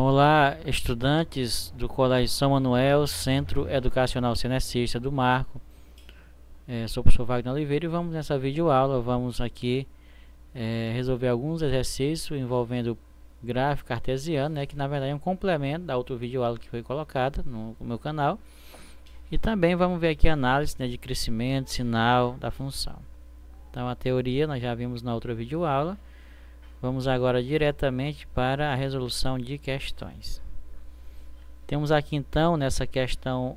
Então, olá, estudantes do Colégio São Manuel, Centro Educacional Cenecista do Marco. Sou o professor Wagner Oliveira e vamos nessa videoaula, vamos aqui resolver alguns exercícios envolvendo gráfico cartesiano, que na verdade é um complemento da outra videoaula que foi colocada no meu canal. E também vamos ver aqui a análise de crescimento, sinal da função. Então, a teoria nós já vimos na outra videoaula. Vamos agora diretamente para a resolução de questões. Temos aqui então, nessa questão,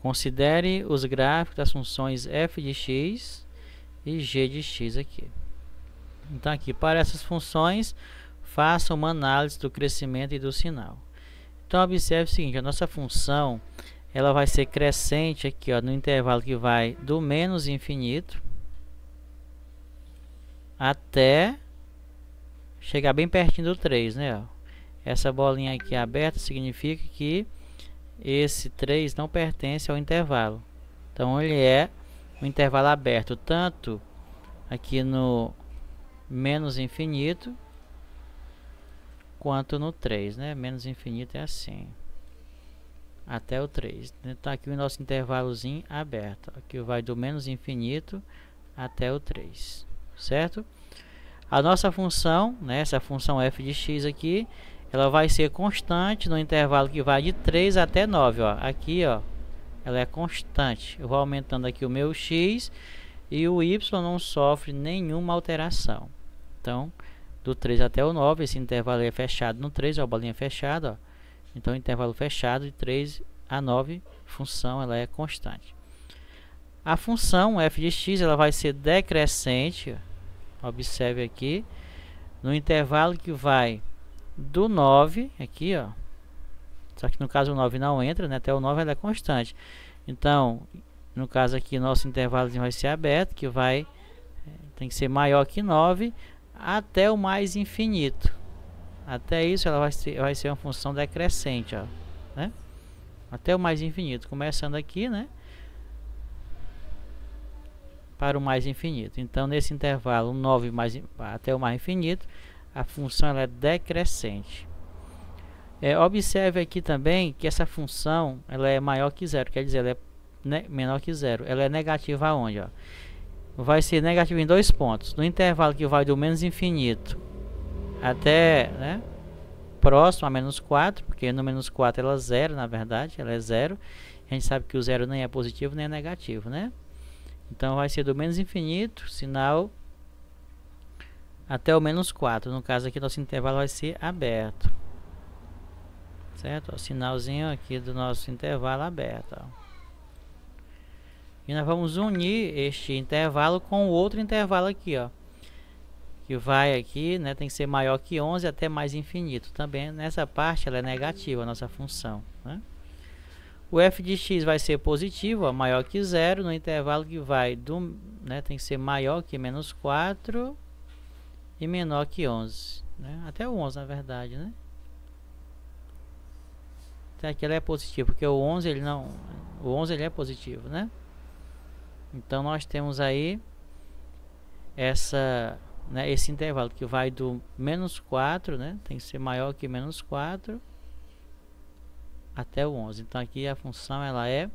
considere os gráficos das funções f de x e g de x aqui. Então aqui, para essas funções, faça uma análise do crescimento e do sinal. Então observe o seguinte, a nossa função ela vai ser crescente aqui, no intervalo que vai do menos infinito até chegar bem pertinho do 3, Essa bolinha aqui aberta significa que esse 3 não pertence ao intervalo. Então ele é um intervalo aberto tanto aqui no menos infinito quanto no 3, Menos infinito é assim, até o 3. Então aqui o nosso intervalozinho aberto. Aqui vai do menos infinito até o 3, certo? A nossa função, essa função f de x aqui, ela vai ser constante no intervalo que vai de 3 até 9. Aqui, ela é constante. Eu vou aumentando aqui o meu x e o y não sofre nenhuma alteração. Então, do 3 até o 9, esse intervalo é fechado no 3, a bolinha fechada. Então, intervalo fechado de 3 a 9, função ela é constante. A função f de x ela vai ser decrescente. Observe aqui, no intervalo que vai do 9, aqui, só que no caso o 9 não entra, até o 9 ela é constante. Então, no caso aqui, nosso intervalo vai ser aberto, que tem que ser maior que 9, até o mais infinito. Até isso, ela vai ser uma função decrescente, até o mais infinito. Começando aqui, para o mais infinito. Então, nesse intervalo 9 até o mais infinito, a função ela é decrescente. Observe aqui também que essa função ela é maior que zero, quer dizer, ela é menor que zero. Ela é negativa aonde? Vai ser negativa em dois pontos. No intervalo que vai do menos infinito até próximo a menos 4, porque no menos 4 ela é zero, na verdade, ela é zero. A gente sabe que o zero nem é positivo nem é negativo, Então, vai ser do menos infinito, sinal, até o menos 4. No caso aqui, nosso intervalo vai ser aberto. Certo? O sinalzinho aqui do nosso intervalo aberto. E nós vamos unir este intervalo com o outro intervalo aqui, que vai aqui, tem que ser maior que 11 até mais infinito. Também, nessa parte, ela é negativa, a nossa função, O f de x vai ser positivo, maior que zero, no intervalo que vai do, tem que ser maior que menos 4 e menor que 11, até o 11 na verdade, Então aqui ele é positivo, porque o 11 ele é positivo, Então nós temos aí esse intervalo que vai do menos 4, tem que ser maior que menos 4 até o 11. Então aqui a função ela é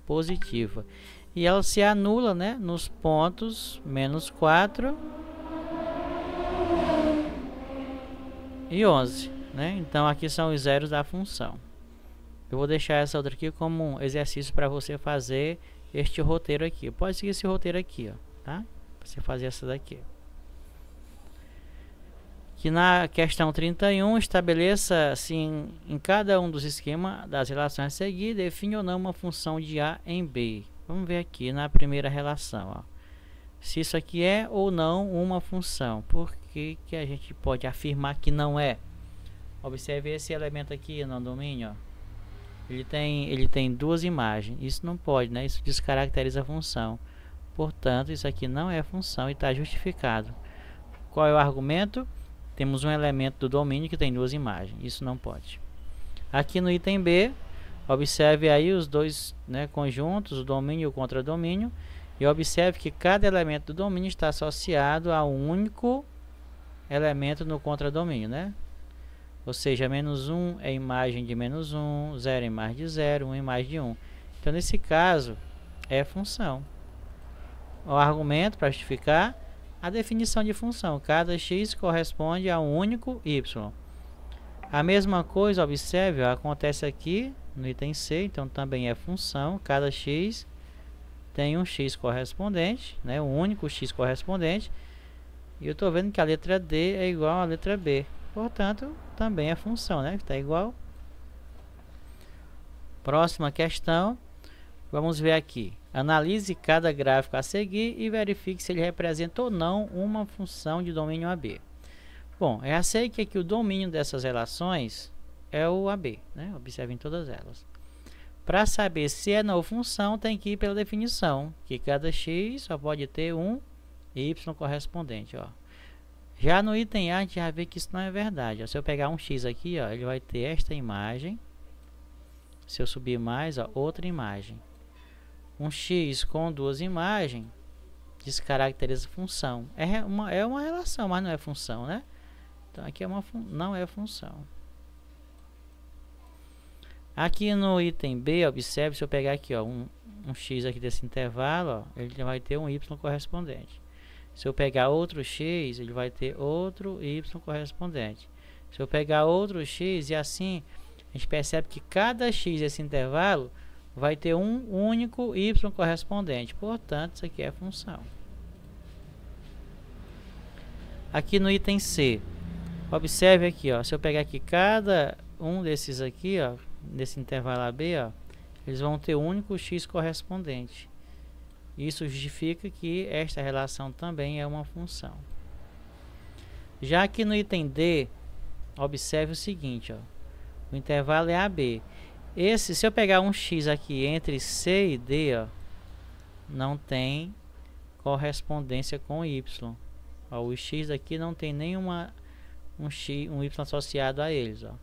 positiva e ela se anula, nos pontos menos 4 e 11, Então aqui são os zeros da função. Eu vou deixar essa outra aqui como um exercício para você fazer este roteiro aqui. Pode seguir esse roteiro aqui, tá? Para você fazer essa daqui. Que na questão 31, estabeleça assim, em cada um dos esquemas das relações a seguir, define ou não uma função de A em B. Vamos ver aqui na primeira relação, se isso aqui é ou não uma função. Por que que a gente pode afirmar que não é? Observe esse elemento aqui no domínio, ele tem duas imagens. Isso não pode, Isso descaracteriza a função. Portanto, isso aqui não é função e está justificado. Qual é o argumento? Temos um elemento do domínio que tem duas imagens. Isso não pode. Aqui no item B, observe aí os dois conjuntos, o domínio e o contradomínio. E observe que cada elemento do domínio está associado a um único elemento no contradomínio, Ou seja, menos 1 é imagem de menos 1, 0 é imagem de 0, 1 é imagem de 1. Então, nesse caso, é função. O argumento para justificar a definição de função. Cada x corresponde a um único y. A mesma coisa, observe, acontece aqui no item C, então também é função. Cada x tem um x correspondente, né, um único x correspondente. E eu estou vendo que a letra D é igual à letra B. Portanto, também é função, né? Está igual. Próxima questão. Vamos ver aqui. Analise cada gráfico a seguir e verifique se ele representa ou não uma função de domínio AB. Bom, eu já sei que aqui o domínio dessas relações é o AB, né? Observem todas elas. Para saber se é não função, tem que ir pela definição, que cada x só pode ter um y correspondente, ó. Já no item A, a gente já vê que isso não é verdade. Ó. Se eu pegar um x aqui, ó, ele vai ter esta imagem. Se eu subir mais, ó, outra imagem. Um x com duas imagens descaracteriza função. É uma relação, mas não é função, né? Então aqui é não é função. Aqui no item B, observe, se eu pegar aqui, ó, um x aqui desse intervalo, ó, ele vai ter um y correspondente. Se eu pegar outro x, ele vai ter outro y correspondente. Se eu pegar outro x, e assim, a gente percebe que cada x desse intervalo vai ter um único y correspondente. Portanto, isso aqui é função. Aqui no item C, observe aqui, ó, se eu pegar aqui cada um desses aqui, ó, nesse intervalo AB, ó, eles vão ter um único x correspondente. Isso justifica que esta relação também é uma função. Já que no item D, observe o seguinte, ó, o intervalo é AB. Se eu pegar um x aqui entre C e D, ó, não tem correspondência com y. Ó, o x aqui não tem nenhuma um y associado a eles. Ó.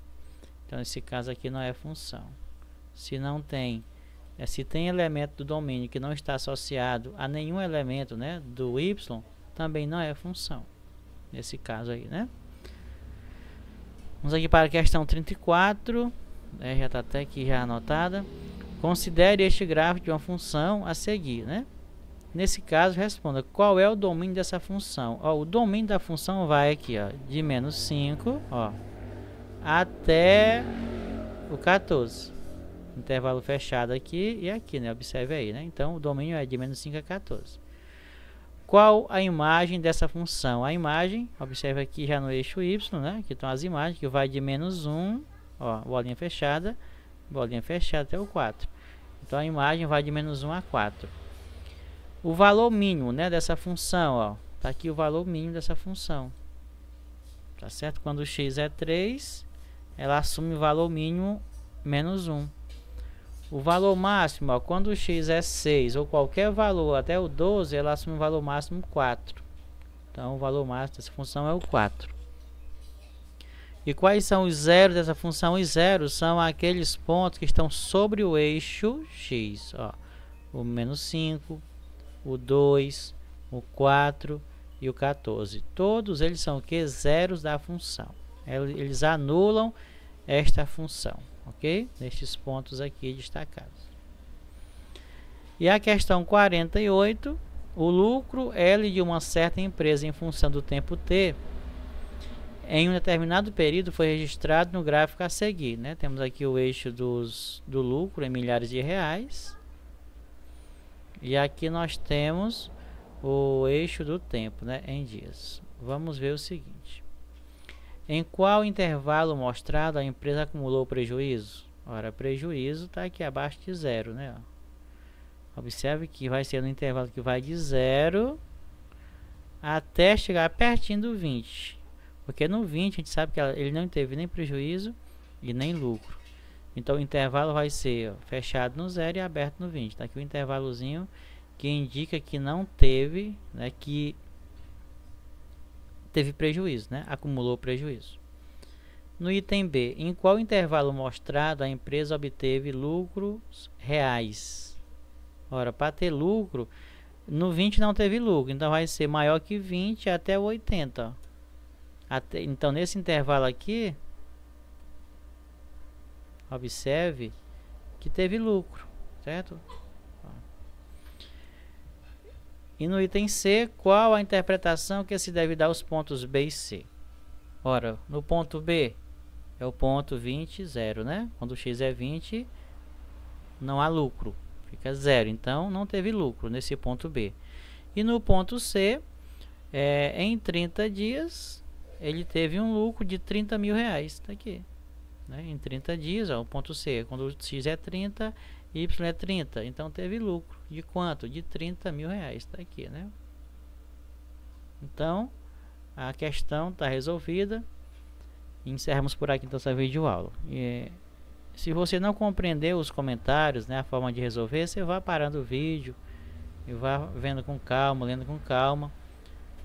Então, nesse caso aqui não é função. Se não tem... Se tem elemento do domínio que não está associado a nenhum elemento, né, do y, também não é função. Nesse caso aí, né? Vamos aqui para a questão 34. Já está até aqui já anotada. Considere este gráfico de uma função a seguir, né? Nesse caso, responda qual é o domínio dessa função. Ó, o domínio da função vai aqui, ó, de menos 5, ó, até o 14. Intervalo fechado aqui e aqui, né? Observe aí, né? Então, o domínio é de menos 5 a 14. Qual a imagem dessa função? A imagem, observe aqui já no eixo y, né? Aqui estão as imagens, que vai de menos 1, ó, bolinha fechada até o 4. Então, a imagem vai de menos 1 a 4. O valor mínimo, né, dessa função, ó. Tá aqui o valor mínimo dessa função. Tá certo? Quando o x é 3, ela assume o valor mínimo menos 1. O valor máximo, ó, quando o x é 6 ou qualquer valor até o 12, ela assume o valor máximo 4. Então, o valor máximo dessa função é o 4. E quais são os zeros dessa função? Os zeros são aqueles pontos que estão sobre o eixo x. Ó. O menos 5, o 2, o 4 e o 14. Todos eles são o que? Zeros da função. Eles anulam esta função. Ok? Nestes pontos aqui destacados. E a questão 48, o lucro L de uma certa empresa em função do tempo T em um determinado período foi registrado no gráfico a seguir, né? Temos aqui o eixo do lucro em milhares de reais. E aqui nós temos o eixo do tempo, né? Em dias. Vamos ver o seguinte. Em qual intervalo mostrado a empresa acumulou prejuízo? Ora, prejuízo está aqui abaixo de 0, né? Observe que vai ser no intervalo que vai de 0 até chegar pertinho do 20. Porque no 20 a gente sabe que ele não teve nem prejuízo e nem lucro. Então o intervalo vai ser, ó, fechado no 0 e aberto no 20. Está aqui o intervalozinho que indica que não teve, né, que teve prejuízo, né? Acumulou prejuízo. No item B, em qual intervalo mostrado a empresa obteve lucros reais? Ora, para ter lucro, no 20 não teve lucro, então vai ser maior que 20 até o 80. Ó. Então, nesse intervalo aqui, Observe que teve lucro, certo? E no item C, qual a interpretação que se deve dar aos pontos B e C? Ora, no ponto B é o ponto 20, 0, né? Quando x é 20, não há lucro, fica 0. Então, não teve lucro nesse ponto B. E no ponto C, em 30 dias, ele teve um lucro de 30 mil reais. Está aqui, né? Em 30 dias, ó, o ponto C, quando x é 30, y é 30. Então, teve lucro. De quanto? De 30 mil reais. Está aqui, né? Então, a questão está resolvida. Encerramos por aqui então essa videoaula. Se você não compreendeu os comentários, né, a forma de resolver, você vai parando o vídeo e vá vendo com calma, lendo com calma,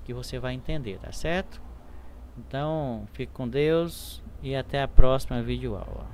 que você vai entender, tá certo? Então, fique com Deus e até a próxima videoaula.